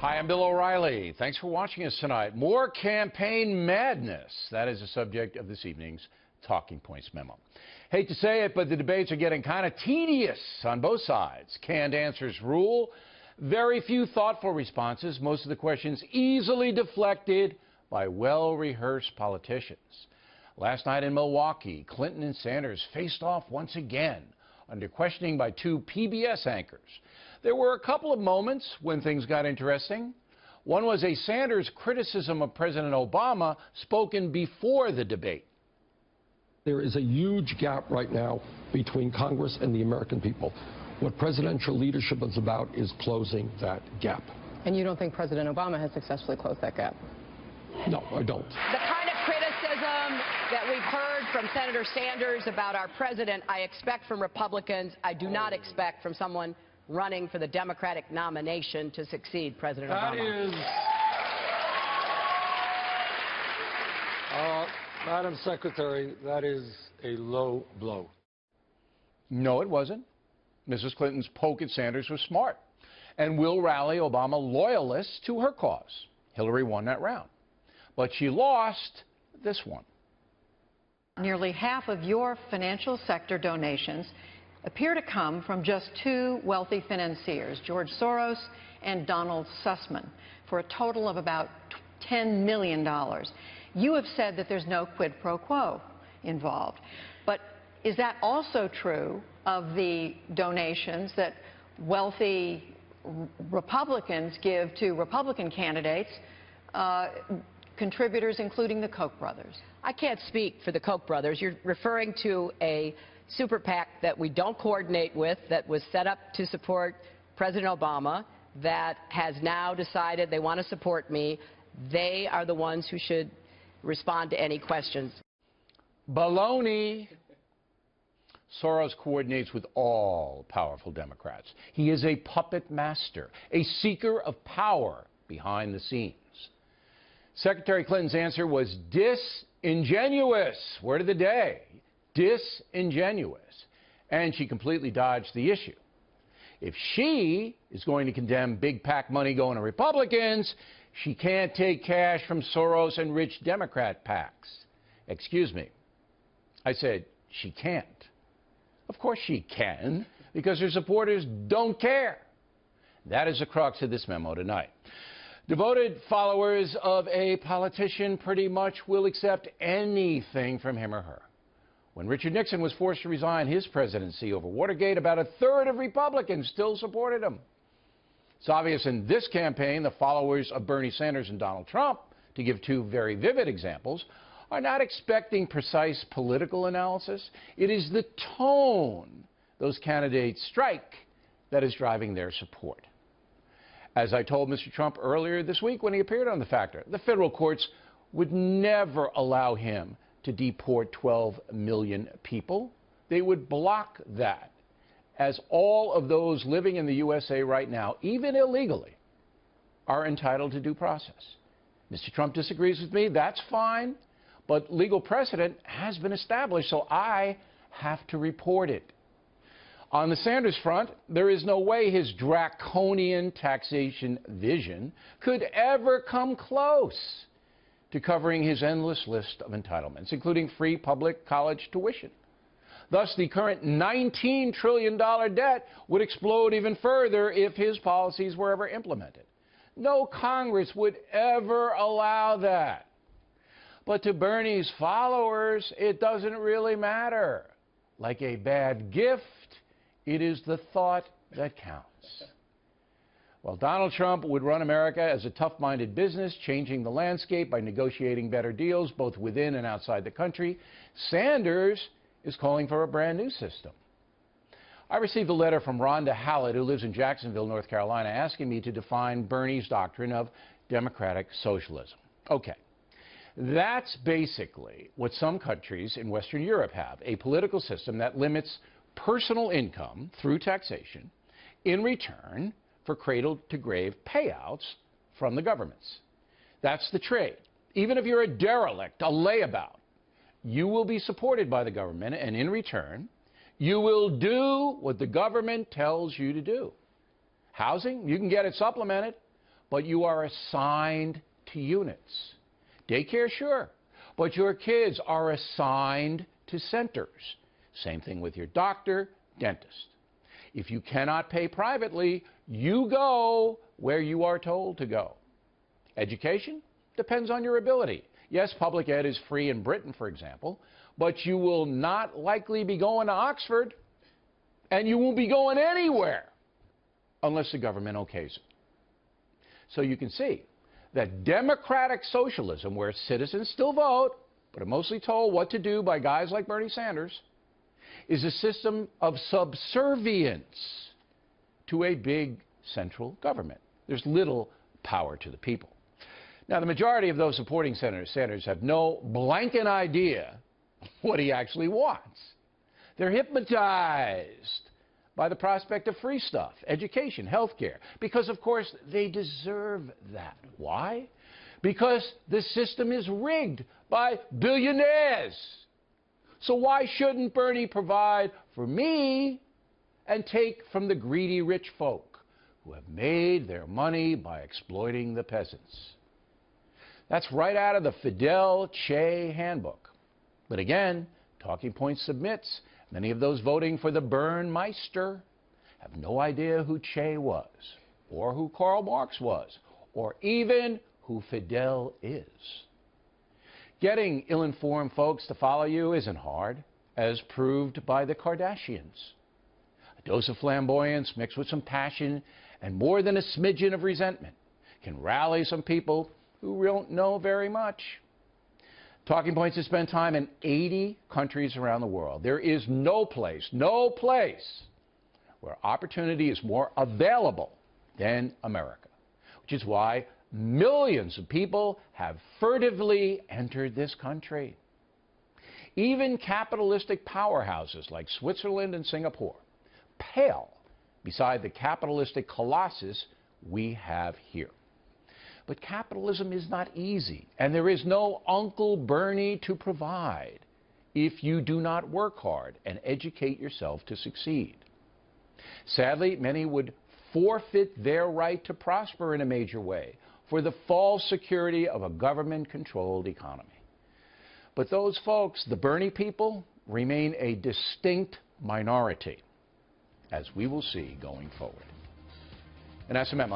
Hi, I'm Bill O'Reilly. Thanks for watching us tonight. More campaign madness. That is the subject of this evening's Talking Points memo. Hate to say it, but the debates are getting kind of tedious on both sides. Canned answers rule. Very few thoughtful responses. Most of the questions easily deflected by well-rehearsed politicians. Last night in Milwaukee, Clinton and Sanders faced off once again under questioning by two PBS anchors. There were a couple of moments when things got interesting. One was a Sanders criticism of President Obama spoken before the debate. There is a huge gap right now between Congress and the American people. What presidential leadership is about is closing that gap. And you don't think President Obama has successfully closed that gap? No, I don't. The kind of criticism that we've heard from Senator Sanders about our president, I expect from Republicans. I do not expect from someone running for the Democratic nomination to succeed President Obama. Madam Secretary, that is a low blow. No, it wasn't. Mrs. Clinton's poke at Sanders was smart and will rally Obama loyalists to her cause. Hillary won that round. But she lost this one. Nearly half of your financial sector donations appear to come from just two wealthy financiers, George Soros and Donald Sussman, for a total of about $10 million. You have said that there's no quid pro quo involved. But is that also true of the donations that wealthy Republicans give to Republican candidates, contributors including the Koch brothers? I can't speak for the Koch brothers. You're referring to a super PAC that we don't coordinate with, that was set up to support President Obama, that has now decided they want to support me. They are the ones who should respond to any questions. Baloney. Soros coordinates with all powerful Democrats. He is a puppet master, a seeker of power behind the scenes. Secretary Clinton's answer was disingenuous. Word of the day. Disingenuous. And she completely dodged the issue. If she is going to condemn big PAC money going to Republicans, she can't take cash from Soros and rich Democrat PACs. Excuse me. I said she can't. Of course she can, because her supporters don't care. That is the crux of this memo tonight. Devoted followers of a politician pretty much will accept anything from him or her. When Richard Nixon was forced to resign his presidency over Watergate, about a third of Republicans still supported him. It's obvious in this campaign the followers of Bernie Sanders and Donald Trump, to give two very vivid examples, are not expecting precise political analysis. It is the tone those candidates strike that is driving their support. As I told Mr. Trump earlier this week when he appeared on The Factor, the federal courts would never allow him to deport 12 million people. They would block that, as all of those living in the USA right now, even illegally, are entitled to due process. Mr. Trump disagrees with me. That's fine. But legal precedent has been established, so I have to report it. On the Sanders front, there is no way his draconian taxation vision could ever come close to covering his endless list of entitlements, including free public college tuition. Thus, the current $19 trillion debt would explode even further if his policies were ever implemented. No Congress would ever allow that. But to Bernie's followers, it doesn't really matter. Like a bad gift, it is the thought that counts. While Donald Trump would run America as a tough-minded business, changing the landscape by negotiating better deals both within and outside the country, Sanders is calling for a brand new system. I received a letter from Rhonda Hallett, who lives in Jacksonville, North Carolina, asking me to define Bernie's doctrine of democratic socialism. Okay. That's basically what some countries in Western Europe have, a political system that limits personal income through taxation in return for cradle-to-grave payouts from the governments. That's the trade. Even if you're a derelict, a layabout, you will be supported by the government, and in return, you will do what the government tells you to do. Housing, you can get it supplemented, but you are assigned to units. Daycare, sure, but your kids are assigned to centers. Same thing with your doctor, dentist. If you cannot pay privately, you go where you are told to go. Education depends on your ability. Yes, public ed is free in Britain, for example, but you will not likely be going to Oxford, and you won't be going anywhere unless the government okays it. So you can see that democratic socialism, where citizens still vote, but are mostly told what to do by guys like Bernie Sanders, is a system of subservience to a big central government. There's little power to the people. Now, the majority of those supporting Senator Sanders have no blanket idea what he actually wants. They're hypnotized by the prospect of free stuff, education, health care, because, of course, they deserve that. Why? Because the system is rigged by billionaires. So why shouldn't Bernie provide for me and take from the greedy rich folk who have made their money by exploiting the peasants? That's right out of the Fidel Che handbook. But again, Talking Points submits many of those voting for the Bernmeister have no idea who Che was, or who Karl Marx was, or even who Fidel is. Getting ill-informed folks to follow you isn't hard, as proved by the Kardashians. A dose of flamboyance mixed with some passion and more than a smidgen of resentment can rally some people who don't know very much. Talking Points has spent time in 80 countries around the world. There is no place where opportunity is more available than America, which is why millions of people have furtively entered this country. Even capitalistic powerhouses like Switzerland and Singapore pale beside the capitalistic colossus we have here. But capitalism is not easy, and there is no Uncle Bernie to provide if you do not work hard and educate yourself to succeed. Sadly, many would forfeit their right to prosper in a major way for the false security of a government-controlled economy. But those folks, the Bernie people, remain a distinct minority, as we will see going forward. And SMM